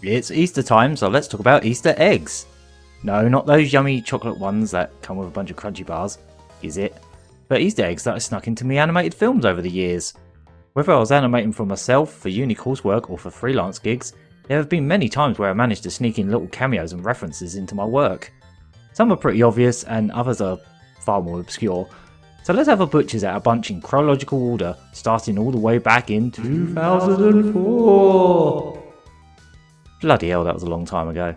It's Easter time, so let's talk about Easter eggs. No, not those yummy chocolate ones that come with a bunch of crunchy bars, is it? But Easter eggs that I snuck into me animated films over the years. Whether I was animating for myself, for uni coursework, or for freelance gigs, there have been many times where I managed to sneak in little cameos and references into my work. Some are pretty obvious, and others are far more obscure. So let's have a butcher's at a bunch in chronological order, starting all the way back in 2004. Bloody hell, that was a long time ago.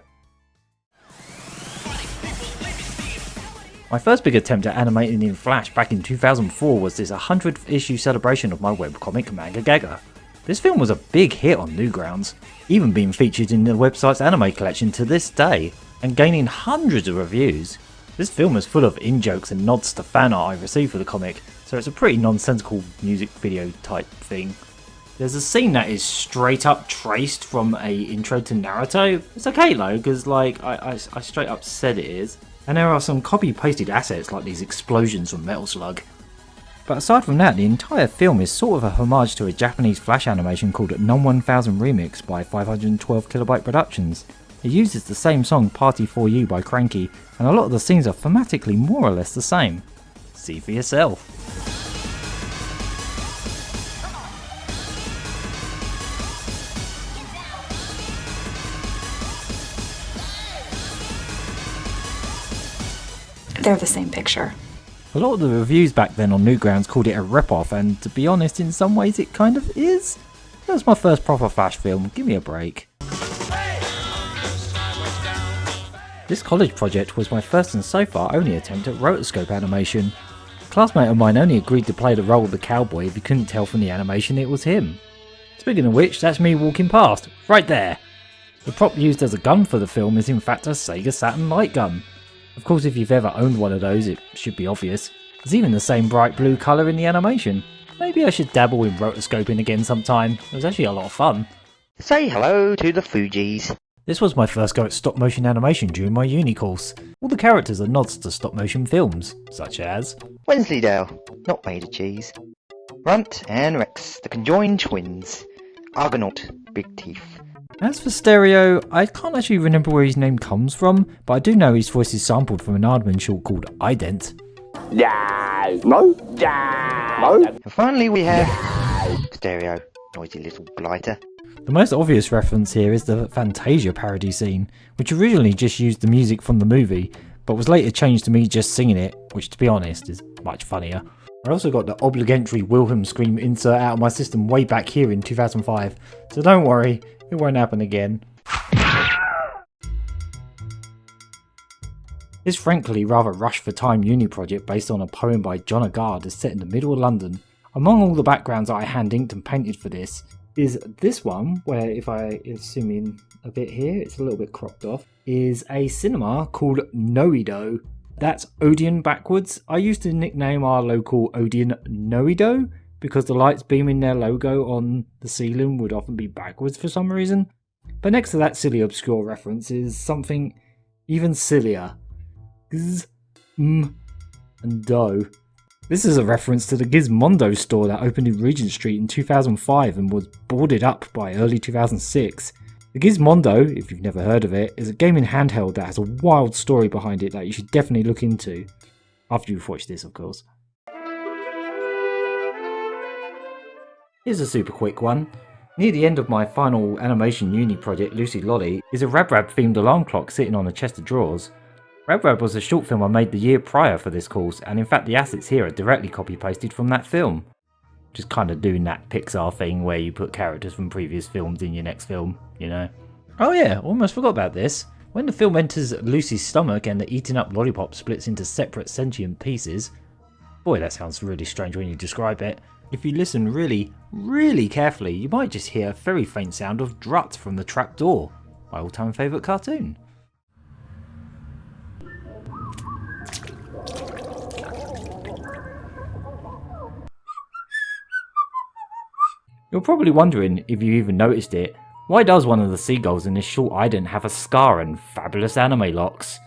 My first big attempt at animating in Flash back in 2004 was this 100th issue celebration of my webcomic Manga-Gaga. This film was a big hit on Newgrounds, even being featured in the website's anime collection to this day, and gaining hundreds of reviews. This film is full of in-jokes and nods to fan art I received for the comic, so it's a pretty nonsensical music video type thing. There's a scene that is straight up traced from a intro to Naruto. It's okay though, because I straight up said it is. And there are some copy-pasted assets like these explosions from Metal Slug. But aside from that, the entire film is sort of a homage to a Japanese Flash animation called Non 1000 Remix by 512KB Productions. It uses the same song Party For You by Cranky, and a lot of the scenes are thematically more or less the same. See for yourself. They're the same picture. A lot of the reviews back then on Newgrounds called it a rip-off, and to be honest, in some ways it kind of is. That was my first proper Flash film, give me a break. This college project was my first and so far only attempt at rotoscope animation. A classmate of mine only agreed to play the role of the cowboy if you couldn't tell from the animation it was him. Speaking of which, that's me walking past, right there. The prop used as a gun for the film is in fact a Sega Saturn light gun. Of course, if you've ever owned one of those, it should be obvious. It's even the same bright blue colour in the animation. Maybe I should dabble in rotoscoping again sometime. It was actually a lot of fun. Say hello to the Fujis. This was my first go at stop motion animation during my uni course. All the characters are nods to stop motion films, such as Wensleydale, not made of cheese. Runt and Rex, the conjoined twins. Argonaut, big teeth. As for Stereo, I can't actually remember where his name comes from, but I do know his voice is sampled from an Aardman short called Ident. No. And finally we have Stereo, noisy little blighter. The most obvious reference here is the Fantasia parody scene, which originally just used the music from the movie, but was later changed to me just singing it, which to be honest is much funnier. I also got the obligatory Wilhelm scream insert out of my system way back here in 2005, so don't worry, it won't happen again. This frankly rather rushed for time uni project based on a poem by John Agard is set in the middle of London. Among all the backgrounds I hand inked and painted for this is this one, where if I zoom in a bit here, it's a little bit cropped off, is a cinema called Howdooyoodoo. That's Odeon backwards. I used to nickname our local Odeon Howdooyoodoo because the lights beaming their logo on the ceiling would often be backwards for some reason. But next to that silly obscure reference is something even sillier. Gz, and do. This is a reference to the Gizmondo store that opened in Regent Street in 2005 and was boarded up by early 2006. The Gizmondo, if you've never heard of it, is a gaming handheld that has a wild story behind it that you should definitely look into. After you've watched this, of course. Here's a super quick one. Near the end of my final animation uni project, Lucy Lolly, is a Rab Rab themed alarm clock sitting on a chest of drawers. Rab Rab was a short film I made the year prior for this course, and in fact the assets here are directly copy pasted from that film. Just kind of doing that Pixar thing where you put characters from previous films in your next film, you know. Oh yeah, almost forgot about this. When the film enters Lucy's stomach and the eaten up lollipop splits into separate sentient pieces, boy that sounds really strange when you describe it. If you listen really carefully, you might just hear a very faint sound of Drut from the Trapdoor, my all-time favourite cartoon. You're probably wondering, if you even noticed it, why does one of the seagulls in this short ident have a scar and fabulous anime locks?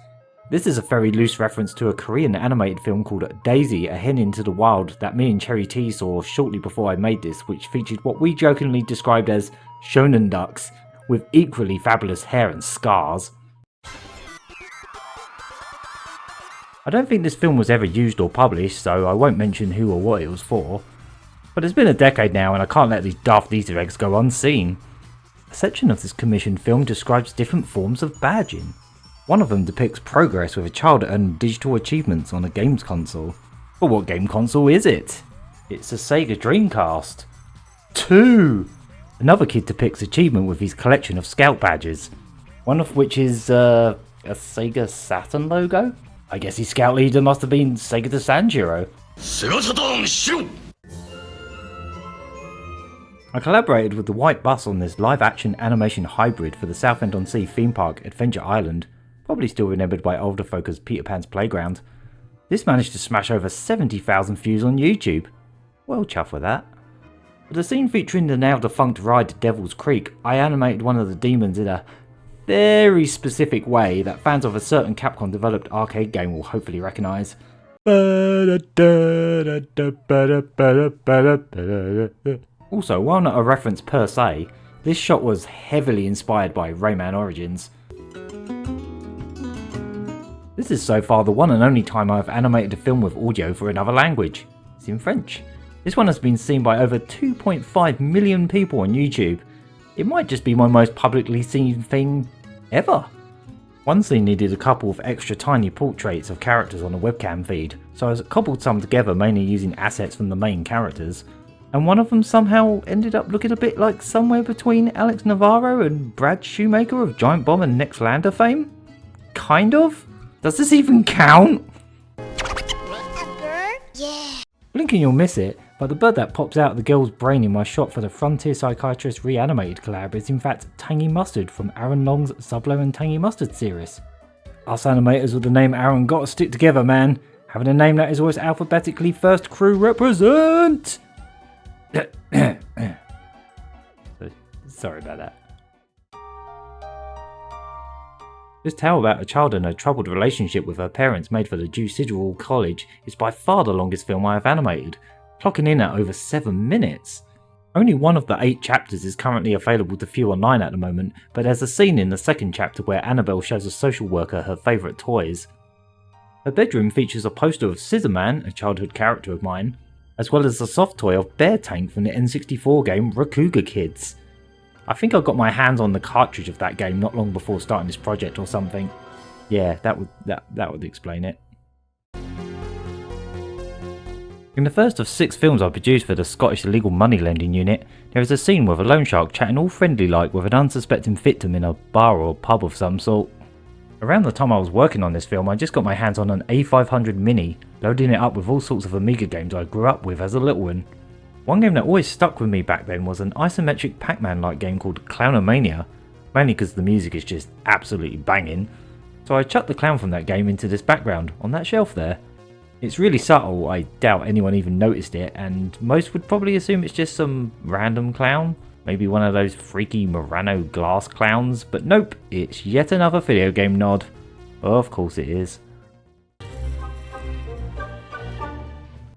This is a very loose reference to a Korean animated film called Daisy, A Hen into the Wild that me and Cherry T saw shortly before I made this, which featured what we jokingly described as shonen ducks, with equally fabulous hair and scars. I don't think this film was ever used or published, so I won't mention who or what it was for. But it's been a decade now and I can't let these daft Easter eggs go unseen. A section of this commissioned film describes different forms of badging. One of them depicts progress with a child earning digital achievements on a games console. But what game console is it? It's a Sega Dreamcast. 2! Another kid depicts achievement with his collection of scout badges, one of which is a Sega Saturn logo? I guess his scout leader must have been Sega the Sanjiro. I collaborated with the White Bus on this live-action animation hybrid for the Southend-on-Sea theme park Adventure Island, probably still remembered by older folk as Peter Pan's Playground. This managed to smash over 70,000 views on YouTube. Well chuffed with that. For the scene featuring the now defunct ride Devil's Creek, I animated one of the demons in a very specific way that fans of a certain Capcom developed arcade game will hopefully recognise. Also, while not a reference per se, this shot was heavily inspired by Rayman Origins. This is so far the one and only time I've animated a film with audio for another language. It's in French. This one has been seen by over 2.5 million people on YouTube. It might just be my most publicly seen thing ever. One scene needed a couple of extra tiny portraits of characters on a webcam feed, so I cobbled some together mainly using assets from the main characters, and one of them somehow ended up looking a bit like somewhere between Alex Navarro and Brad Shoemaker of Giant Bomb and Next Lander fame? Kind of? Does this even count? Yeah. Blinking you'll miss it, but the bird that pops out of the girl's brain in my shot for the Frontier Psychiatrist Reanimated collab is in fact Tangy Mustard from Aaron Long's Sublemon Tangy Mustard series. Us animators with the name Aaron gotta stick together, man. Having a name that is always alphabetically first crew represent! Sorry about that. This tale about a child and a troubled relationship with her parents made for the Dew Sidgerall College is by far the longest film I have animated, clocking in at over 7 minutes. Only one of the 8 chapters is currently available to view online at the moment, but there's a scene in the second chapter where Annabelle shows a social worker her favourite toys. Her bedroom features a poster of Scissorman, a childhood character of mine, as well as a soft toy of Bear Tank from the N64 game Rakuga Kids. I think I got my hands on the cartridge of that game not long before starting this project or something. Yeah, that would explain it. In the first of 6 films I produced for the Scottish Illegal Money Lending Unit, there is a scene with a loan shark chatting all friendly like with an unsuspecting victim in a bar or pub of some sort. Around the time I was working on this film, I just got my hands on an A500 Mini, loading it up with all sorts of Amiga games I grew up with as a little one. One game that always stuck with me back then was an isometric Pac-Man-like game called Clownomania, mainly because the music is just absolutely banging, so I chucked the clown from that game into this background on that shelf there. It's really subtle, I doubt anyone even noticed it, and most would probably assume it's just some random clown, maybe one of those freaky Murano glass clowns, but nope, it's yet another video game nod. Of course it is.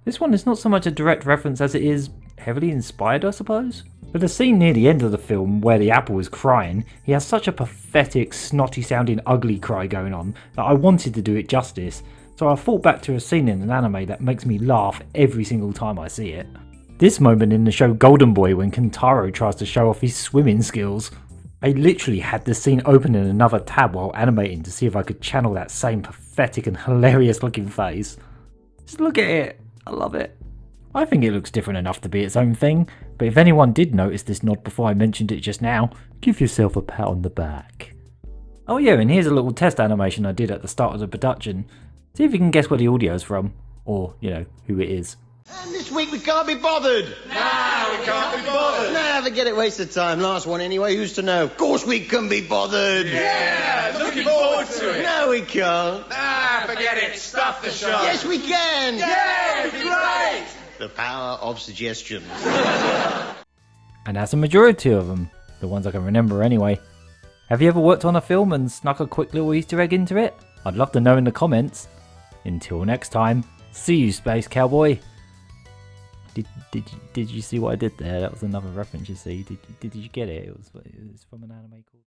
This one is not so much a direct reference as it is heavily inspired, I suppose. For the scene near the end of the film where the apple is crying, he has such a pathetic, snotty sounding ugly cry going on that I wanted to do it justice, so I thought back to a scene in an anime that makes me laugh every single time I see it. This moment in the show Golden Boy when Kentaro tries to show off his swimming skills. I literally had the scene open in another tab while animating to see if I could channel that same pathetic and hilarious looking face. Just look at it. I love it. I think it looks different enough to be its own thing, but if anyone did notice this nod before I mentioned it just now, give yourself a pat on the back. Oh yeah, and here's a little test animation I did at the start of the production. See if you can guess where the audio is from, or, you know, who it is. And this week we can't be bothered. No, we can't be bothered. Nah, forget it, waste of time. Last one anyway, who's to know? Of course we can be bothered. Yeah, looking forward to it. No, we can't. Nah, forget it. Stuff the show. Yes, we can. Yeah, it'd be great. The power of suggestion. And that's a majority of them, the ones I can remember anyway. Have you ever worked on a film and snuck a quick little Easter egg into it? I'd love to know in the comments. Until next time, see you, Space Cowboy. Did you see what I did there? That was another reference, you see. Did you get it? It was from an anime called...